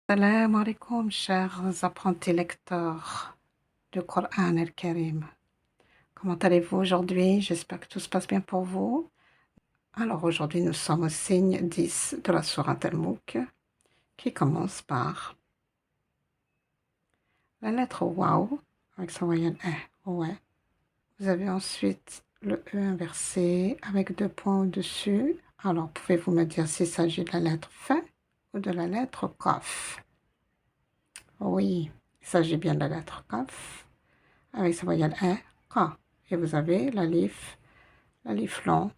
Salam alaikum, chers apprentis lecteurs du Coran al-Karim. Comment allez-vous aujourd'hui? J'espère que tout se passe bien pour vous. Alors aujourd'hui, nous sommes au signe 10 de la sourate Al-Mulk, qui commence par la lettre Waw, avec sa voyelle E, ouais. Vous avez ensuite le E inversé avec 2 points au-dessus. Alors, pouvez-vous me dire s'il s'agit de la lettre F ou de la lettre Qaf? Oui, il s'agit bien de la lettre Qaf, avec sa voyelle E, K. Et vous avez l'alif long,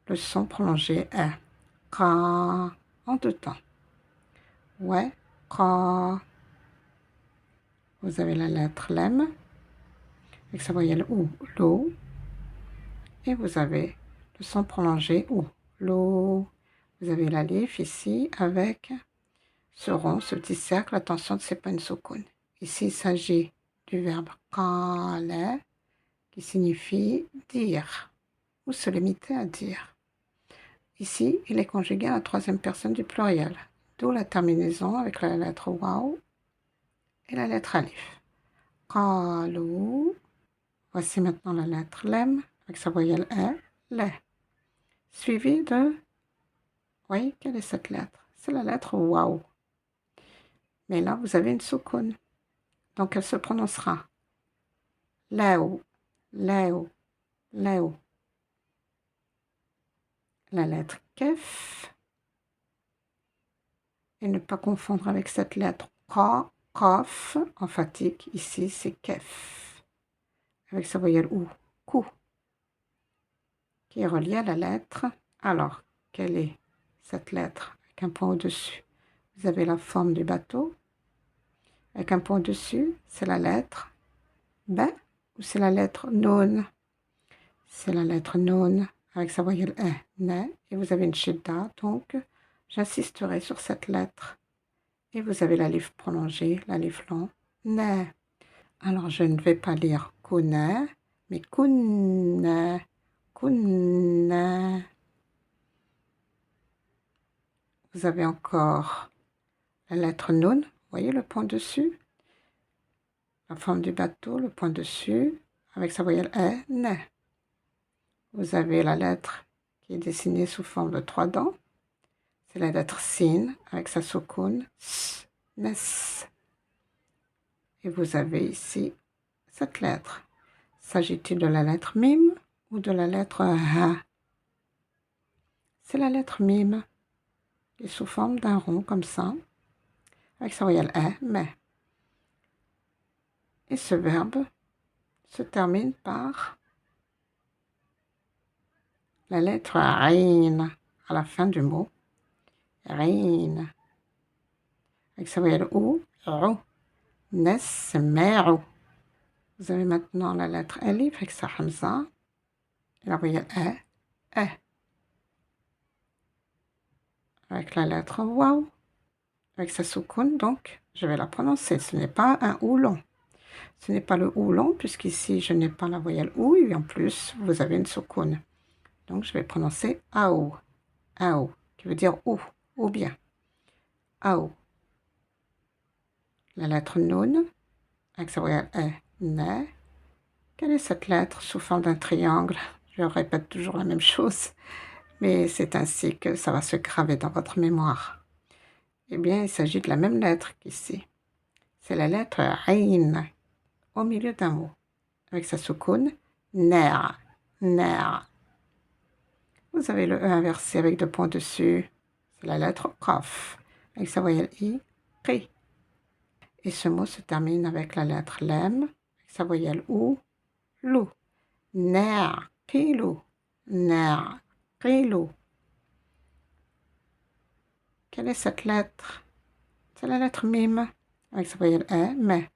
le son prolongé E. K, en deux temps. Ouais, K. Vous avez la lettre Lem, avec sa voyelle OU, l'O. Et vous avez le son prolongé OU, l'O. Vous avez l'alif ici, avec ce rond, ce petit cercle. Attention, ce n'est pas une soukoun. Ici, il s'agit du verbe qala, qui signifie dire, ou se limiter à dire. Ici, il est conjugué à la troisième personne du pluriel, d'où la terminaison avec la lettre waw et la lettre alif. Qalu. Voici maintenant la lettre lem, avec sa voyelle E, le. Suivi de... Oui, quelle est cette lettre? C'est la lettre waw. Mais là, vous avez une soukoun. Donc, elle se prononcera lao, lao, lao. La lettre kef. Et ne pas confondre avec cette lettre Ka, Kaf, emphatique. Ici, c'est Kef, avec sa voyelle OU, Kou, qui est reliée à la lettre. Alors, quelle est cette lettre? Avec un point au-dessus. Vous avez la forme du bateau. Avec un point au-dessus, c'est la lettre B ou c'est la lettre Nun? C'est la lettre Nun, avec sa voyelle E, Ne. Et vous avez une shidda, donc j'insisterai sur cette lettre. Et vous avez l'alif prolongé, l'alif long, ne. Alors, je ne vais pas lire kuna, mais kunna, kunna. Vous avez encore la lettre nun, vous voyez le point dessus, la forme du bateau, le point dessus, avec sa voyelle E, ne. Vous avez la lettre qui est dessinée sous forme de 3 dents, c'est la lettre sin, avec sa soukoun, s, nes. Et vous avez ici cette lettre. S'agit-il de la lettre mim ou de la lettre ha? C'est la lettre mim, qui est sous forme d'un rond comme ça, avec sa voyelle E, mais. Et ce verbe se termine par la lettre ain à la fin du mot. Ain. Avec sa voyelle ou, nesme'u. Vous avez maintenant la lettre alif avec sa hamza et la voyelle E. Avec la lettre waw, avec sa soukoun, donc je vais la prononcer. Ce n'est pas un ou long. Ce n'est pas le ou long, puisqu'ici je n'ai pas la voyelle ou, et en plus vous avez une soukoun. Donc je vais prononcer ao, ao, qui veut dire ou bien. Ao. La lettre nun, avec sa voyelle E, ne. Quelle est cette lettre sous forme d'un triangle? Je répète toujours la même chose, mais c'est ainsi que ça va se graver dans votre mémoire. Eh bien, il s'agit de la même lettre qu'ici. C'est la lettre ain, au milieu d'un mot, avec sa soukoun, ner, ner. Vous avez le E inversé avec 2 points dessus. C'est la lettre Qaf, avec sa voyelle I, Qi. Et ce mot se termine avec la lettre Lem, avec sa voyelle OU, Lou. Ner, Qilou, ner, Qilou. Quelle est cette lettre? C'est la lettre Mim, avec sa voyelle E, mais.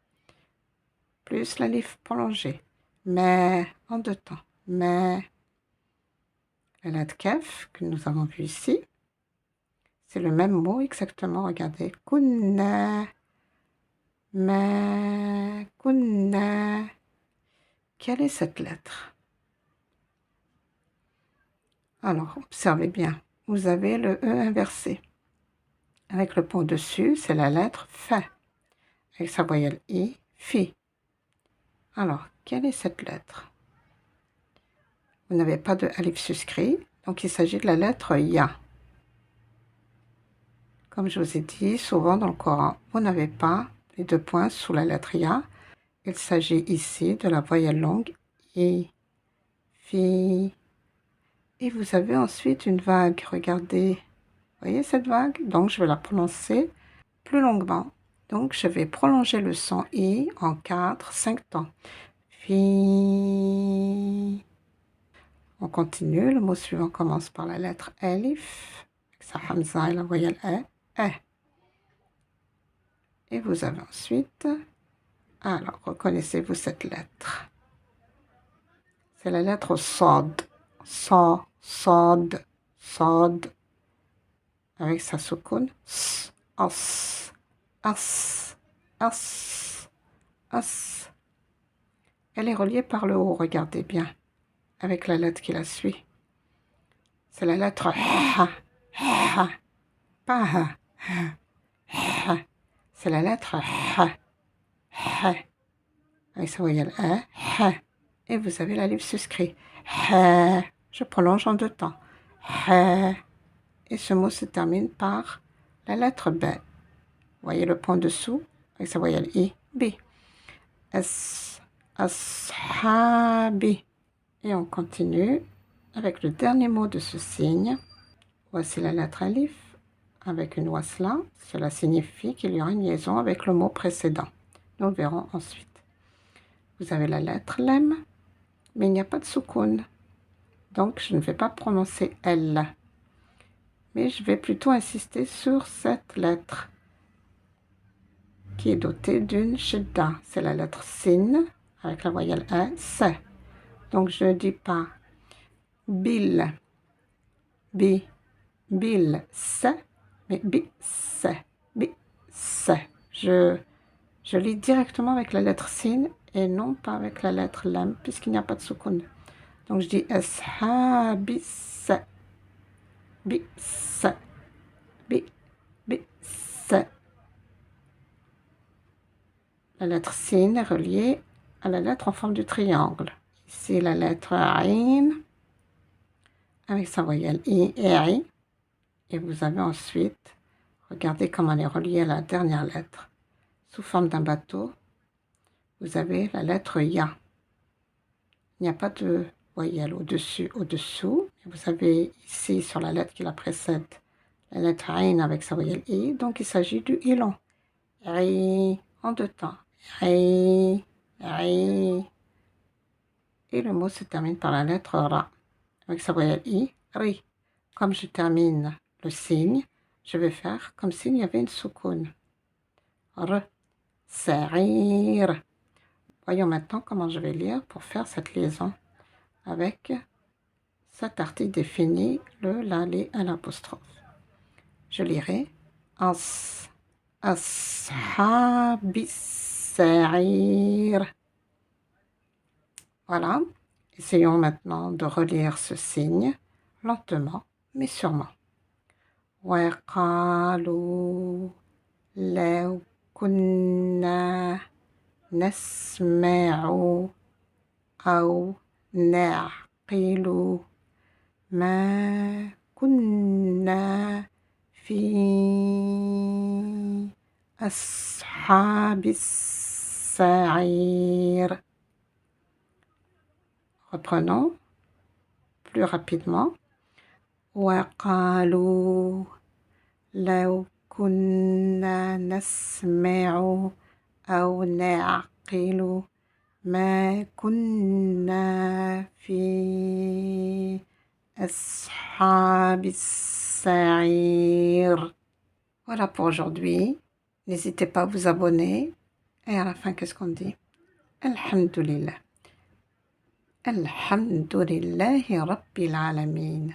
Plus l'alif prolongé. Mais, en 2 temps. Mais. La lettre Kef, que nous avons vue ici, c'est le même mot exactement, regardez. Kunna, ma, kunna. Quelle est cette lettre? Alors, observez bien. Vous avez le E inversé, Avec le point au-dessus, c'est la lettre F. Avec sa voyelle I, Fi. Alors, quelle est cette lettre? Vous n'avez pas de alif suscrit, donc il s'agit de la lettre Ya. Comme je vous ai dit, souvent dans le Coran, vous n'avez pas les 2 points sous la lettre Ya. Il s'agit ici de la voyelle longue I, Fi. Et vous avez ensuite une vague, regardez. Vous voyez cette vague? Donc je vais la prononcer plus longuement. Donc je vais prolonger le son I en 4, 5 temps. Fi. On continue, le mot suivant commence par la lettre Alif, avec sa hamza et la voyelle E. Et vous avez ensuite, alors reconnaissez-vous cette lettre? C'est la lettre Sod, Sod, avec sa soukoun, As, As, As, As. Elle est reliée par le haut, regardez bien, avec la lettre qui la suit. C'est la lettre Ha, Ha, pas Ha, Ha. C'est la lettre Ha, Ha, avec sa voyelle E, Ha. Et vous avez la livre suscrit. Ha. Je prolonge en 2 temps. Ha. Et ce mot se termine par la lettre B. Voyez le point dessous, avec sa voyelle I, B. Ashabi. Et on continue avec le dernier mot de ce signe. Voici la lettre Alif avec une wasla. Cela signifie qu'il y aura une liaison avec le mot précédent. Nous verrons ensuite. Vous avez la lettre Lem, mais il n'y a pas de soukoun. Donc je ne vais pas prononcer L. Mais je vais plutôt insister sur cette lettre qui est dotée d'une shidda. C'est la lettre Sin avec la voyelle E, S. Donc je ne dis pas Bil, Bi, Bil, S, mais Bi, S, Bi, S. Je lis directement avec la lettre Sin et non pas avec la lettre Lam puisqu'il n'y a pas de soukoun. Donc je dis Ashabis, Bis, Bi, Bis. La lettre Sin est reliée à la lettre en forme du triangle. Ici, la lettre Ain, avec sa voyelle I et I. Et vous avez ensuite, regardez comment elle est reliée à la dernière lettre. Sous forme d'un bateau, vous avez la lettre Ya. Il n'y a pas de voyelle au-dessous. Vous avez ici, sur la lettre qui la précède, la lettre Ain avec sa voyelle I. Donc, il s'agit du I long. I, en 2 temps. I. Et le mot se termine par la lettre Ra, avec sa voyelle I, Ri. Comme je termine le signe, je vais faire comme s'il y avait une soukoun. R, Sa'ir. Voyons maintenant comment je vais lire pour faire cette liaison avec cet article défini, le, la, les, à l'apostrophe. Je lirai Ashabis Sa'ir. Voilà. Essayons maintenant de relire ce signe lentement mais sûrement. وقالوا لو كنا نسمع أو نعقل ما كنا في أصحاب السعير. Reprenons plus rapidement. وقالوا لو كنا نسمع أو نعقل ما كنا في أصحاب السعير. Voilà pour aujourd'hui. N'hésitez pas à vous abonner. Et à la fin, qu'est-ce qu'on dit? Alhamdulillah. Alhamdulillahi Rabbil Alamin.